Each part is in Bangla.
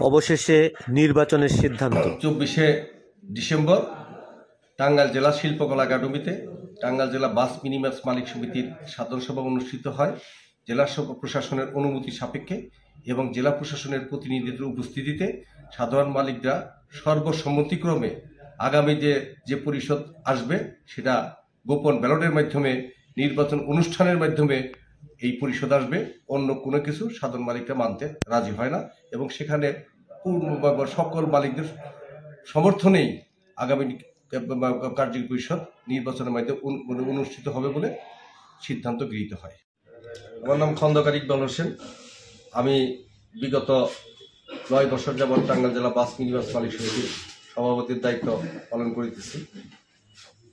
অবশেষে নির্বাচনের সিদ্ধান্ত 24শে ডিসেম্বর টাঙ্গাইল জেলা শিল্পকলা একাডেমিতে টাঙ্গাইল জেলা বাস মিনিবাস মালিক সমিতির সাধারণ সভা অনুষ্ঠিত হয় জেলা প্রশাসনের অনুমতি সাপেক্ষে এবং জেলা প্রশাসনের প্রতিনিধিদের উপস্থিতিতে সাধারণ মালিকরা সর্বসম্মতিক্রমে আগামী যে পরিষদ আসবে সেটা গোপন ব্যালটের মাধ্যমে নির্বাচন অনুষ্ঠানের মাধ্যমে এই পরিষদ আসবে, অন্য কোনো কিছু সাধারণ মালিকরা মানতে রাজি হয় না এবং সেখানে সকল মালিকদের সমর্থনেই আগামী কার্যকরী পরিষদ নির্বাচনের মাধ্যমে অনুষ্ঠিত হবে বলে সিদ্ধান্ত গৃহীত হয়। আমার নাম খন্দকার ইকবাল হোসেন। আমি বিগত 9 বছর যাবৎ টাঙ্গাইল জেলা বাস মিনিবাস মালিক সমিতির সভাপতির দায়িত্ব পালন করিতেছি।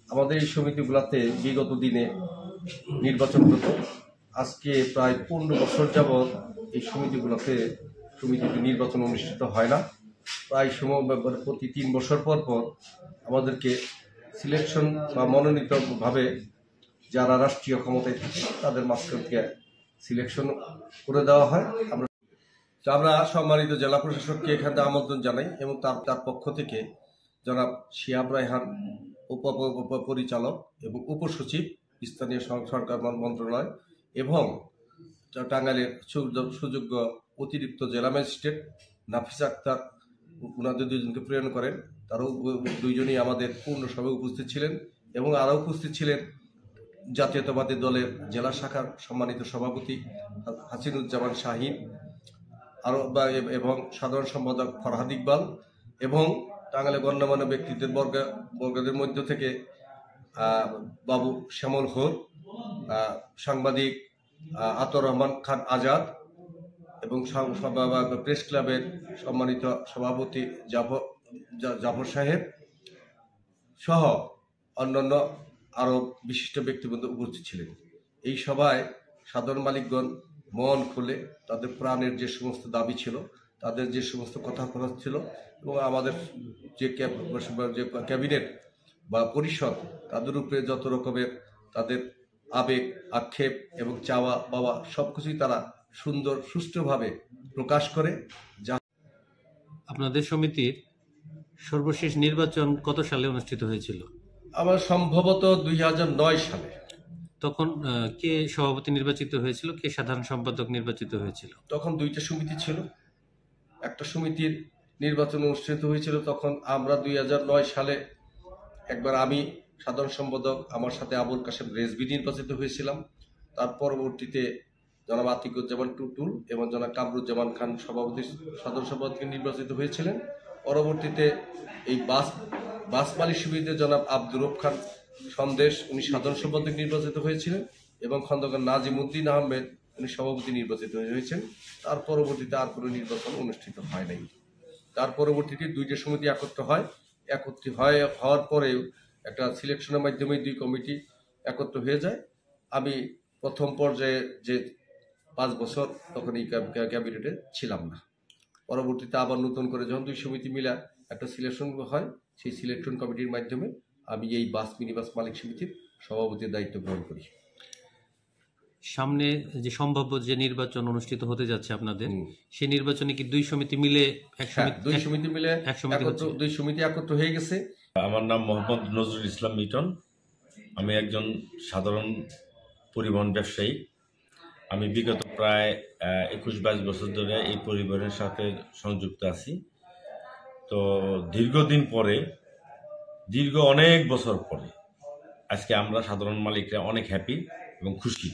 আমাদের এই সমিতিগুলোতে বিগত দিনে নির্বাচন হতো। আজকে প্রায় 15 বছর যাবৎ এই সমিতিতে নির্বাচন অনুষ্ঠিত হয় না। প্রায় সময় প্রতি 3 বছর পর পর আমাদেরকে সিলেকশন বা মনোনীতভাবে যারা রাষ্ট্রীয় ক্ষমতায় থাকে তাদের মাঝখান থেকে সিলেকশন করে দেওয়া হয়। আমরা সম্মানিত জেলা প্রশাসককে এখানে আমন্ত্রণ জানাই এবং তার পক্ষ থেকে জনাব শিহাব রায়হান উপপরিচালক এবং উপসচিব স্থানীয় সরকার মন্ত্রণালয় এবং টাঙ্গাইলের সুযোগ্য অতিরিক্ত জেলা ম্যাজিস্ট্রেট নাফিস আক্তার ওনাদের দুজনকে প্রেরণ করেন। তারাও দুইজনই আমাদের পূর্ণ সভায় উপস্থিত ছিলেন এবং আরও উপস্থিত ছিলেন জাতীয়তাবাদী দলের জেলা শাখার সম্মানিত সভাপতি হাসিনুজ্জামান শাহিন এবং সাধারণ সম্পাদক ফরহাদ ইকবাল এবং টাঙ্গাইলের গণ্যমান্য ব্যক্তিত্বের বর্গদের মধ্য থেকে বাবু শ্যামল হোর, সাংবাদিক আতর রহমান খান আজাদ এবং প্রেস ক্লাবের সম্মানিত সভাপতি জাফর সাহেব সহ অন্যান্য আরও বিশিষ্ট ব্যক্তিবৃন্দ উপস্থিত ছিলেন। এই সভায় সাধারণ মালিকগণ মন খুলে তাদের প্রাণের যে সমস্ত দাবি ছিল, তাদের যে সমস্ত কথা ছিল এবং আমাদের যে ক্যাবিনেট বা পরিষদ তাদের উপরে যত রকমের তাদের আবেগ আক্ষেপ এবং চাওয়া পাওয়া সবকিছুই তারা সুন্দর সুষ্ঠুভাবে প্রকাশ করে। আপনাদের সমিতির সর্বশেষ নির্বাচন কত সালে অনুষ্ঠিত হয়েছিল? আমার সম্ভবত 2009 সালে। তখন কে সভাপতি নির্বাচিত হয়েছিল, কে সাধারণ সম্পাদক নির্বাচিত হয়েছিল? তখন 2টা সমিতি ছিল। একটা সমিতির নির্বাচন অনুষ্ঠিত হয়েছিল তখন আমরা 2009 সালে একবার আমি সাধারণ সম্পাদক, আমার সাথে আবুল কাশেম রেজভি নির্বাচিত হয়েছিলাম। তার পরবর্তীতে জনাব আতিকুজ্জামান টুটুল এবং জনাব কামরুজ্জামান খান সাধারণ সম্পাদক নির্বাচিত হয়েছিলেন। পরবর্তীতে এই বাস মালিক সমিতিতে জনাব আব্দুর রব খান সন্দেশ উনি সাধারণ সম্পাদক নির্বাচিত হয়েছিলেন এবং খন্দকার নাজিমুদ্দিন আহমেদ উনি সভাপতি নির্বাচিত হয়েছেন। তার পরবর্তীতে আর কোনো নির্বাচন অনুষ্ঠিত হয় নাই। তার পরবর্তীতে 2টা সমিতি একত্রিত হওয়ার পরেও একটা সিলেকশনের মাধ্যমে 2 কমিটি একত্র হয়ে যায়। আমি প্রথম পর্যায়ে যে 5 বছর তখন এই ক্যাবিনেটে ছিলাম না। পরবর্তীতে আবার নতুন করে যখন 2 সমিতি মিলে একটা সিলেকশন হয়, সেই সিলেকশন কমিটির মাধ্যমে আমি এই বাস মিনিবাস মালিক সমিতির সভাপতির দায়িত্ব গ্রহণ করি। সামনে যে সম্ভাব্য যে নির্বাচন অনুষ্ঠিত হতে যাচ্ছে আপনাদের, সেই নির্বাচনে কি 2 সমিতি মিলে 2 সমিতি একত্র হয়ে গেছে। আমার নাম মোহাম্মদ নজরুল ইসলাম মিটন। আমি একজন সাধারণ পরিবহন ব্যবসায়ী। আমি বিগত প্রায় 21-22 বছর ধরে এই পরিবহনের সাথে সংযুক্ত আছি। তো দীর্ঘ অনেক বছর পরে আজকে আমরা সাধারণ মালিকরা অনেক হ্যাপি এবং খুশি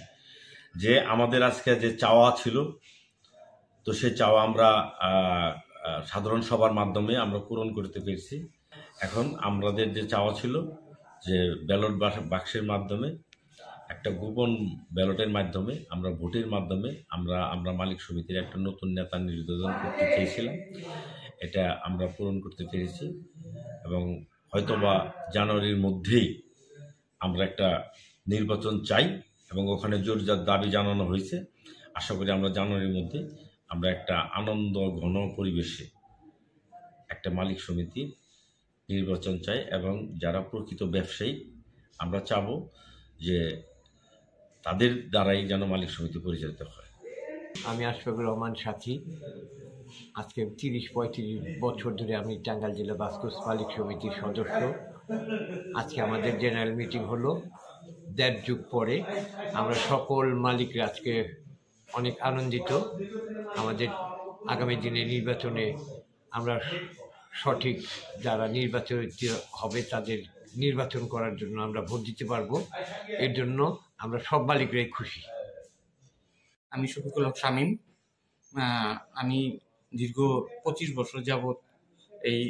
যে আমাদের আজকে যে চাওয়া ছিল, তো সেই চাওয়া আমরা সাধারণ সভার মাধ্যমে আমরা পূরণ করতে পেরেছি। এখন আমাদের যে চাওয়া ছিল যে ব্যালট বাক্সের মাধ্যমে একটা গোপন ব্যালটের মাধ্যমে আমরা ভোটের মাধ্যমে আমরা মালিক সমিতির একটা নতুন নেতা নির্বাচন করতে চেয়েছিলাম, এটা আমরা পূরণ করতে পেরেছি এবং হয়তোবা জানুয়ারির মধ্যেই আমরা একটা নির্বাচন চাই এবং ওখানে জোরদার দাবি জানানো হয়েছে। আশা করি আমরা জানুয়ারির মধ্যে আমরা একটা আনন্দ ঘন পরিবেশে একটা মালিক সমিতি নির্বাচন চাই এবং যারা প্রকৃত ব্যবসায়ী আমরা চাবো যে তাদের দ্বারাই যেন মালিক সমিতি পরিচালিত হয়। আমি আশফাকুর রহমান সাথী, আজকে ৩০-৩৫ বছর ধরে আমি টাঙ্গাইল জেলা বাসকোস মালিক সমিতির সদস্য। আজকে আমাদের জেনারেল মিটিং হলো ১.৫ যুগ পরে। আমরা সকল মালিকরা আজকে অনেক আনন্দিত। আমাদের আগামী দিনে নির্বাচনে আমরা সঠিক যারা নির্বাচিত হবে তাদের নির্বাচন করার জন্য আমরা ভোট দিতে পারবো। এর জন্য আমরা সব মালিকরাই খুশি। আমি শফিকুল হক শামীম। আমি দীর্ঘ ২৫ বছর যাবৎ এই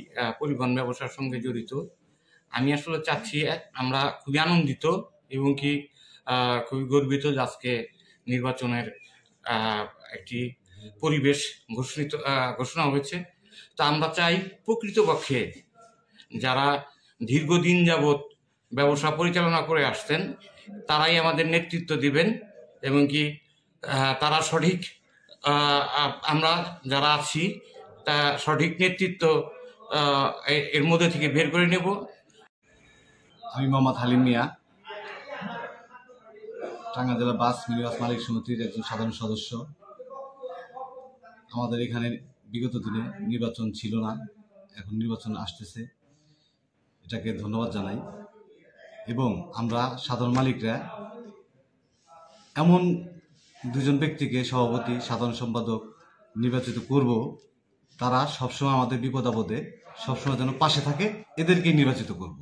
পরিবহন ব্যবসার সঙ্গে জড়িত। আমি আসলে চাচ্ছি আমরা খুবই আনন্দিত এবং কি খুবই গর্বিত যে আজকে নির্বাচনের একটি পরিবেশ ঘোষণা হয়েছে। তো আমরা চাই প্রকৃতপক্ষে যারা দীর্ঘদিন যাবৎ ব্যবসা পরিচালনা করে আসছেন তারাই আমাদের নেতৃত্ব দিবেন এবং কি তারা সঠিক আমরা যারা আছি তা সঠিক নেতৃত্ব এর মধ্যে থেকে বের করে নেব। আমি মোহাম্মদ হালিম মিয়া, টাঙ্গাইল জেলা বাস মিনিবাস মালিক সমিতির একজন সাধারণ সদস্য। আমাদের এখানে বিগত দিনে নির্বাচন ছিল না, এখন নির্বাচন আসতেছে, এটাকে ধন্যবাদ জানাই। এবং আমরা সাধারণ মালিকরা এমন দুজন ব্যক্তিকে সভাপতি, সাধারণ সম্পাদক নির্বাচিত করব, তারা সবসময় আমাদের বিপদ আপদে সবসময় যেন পাশে থাকে, এদেরকে নির্বাচিত করব।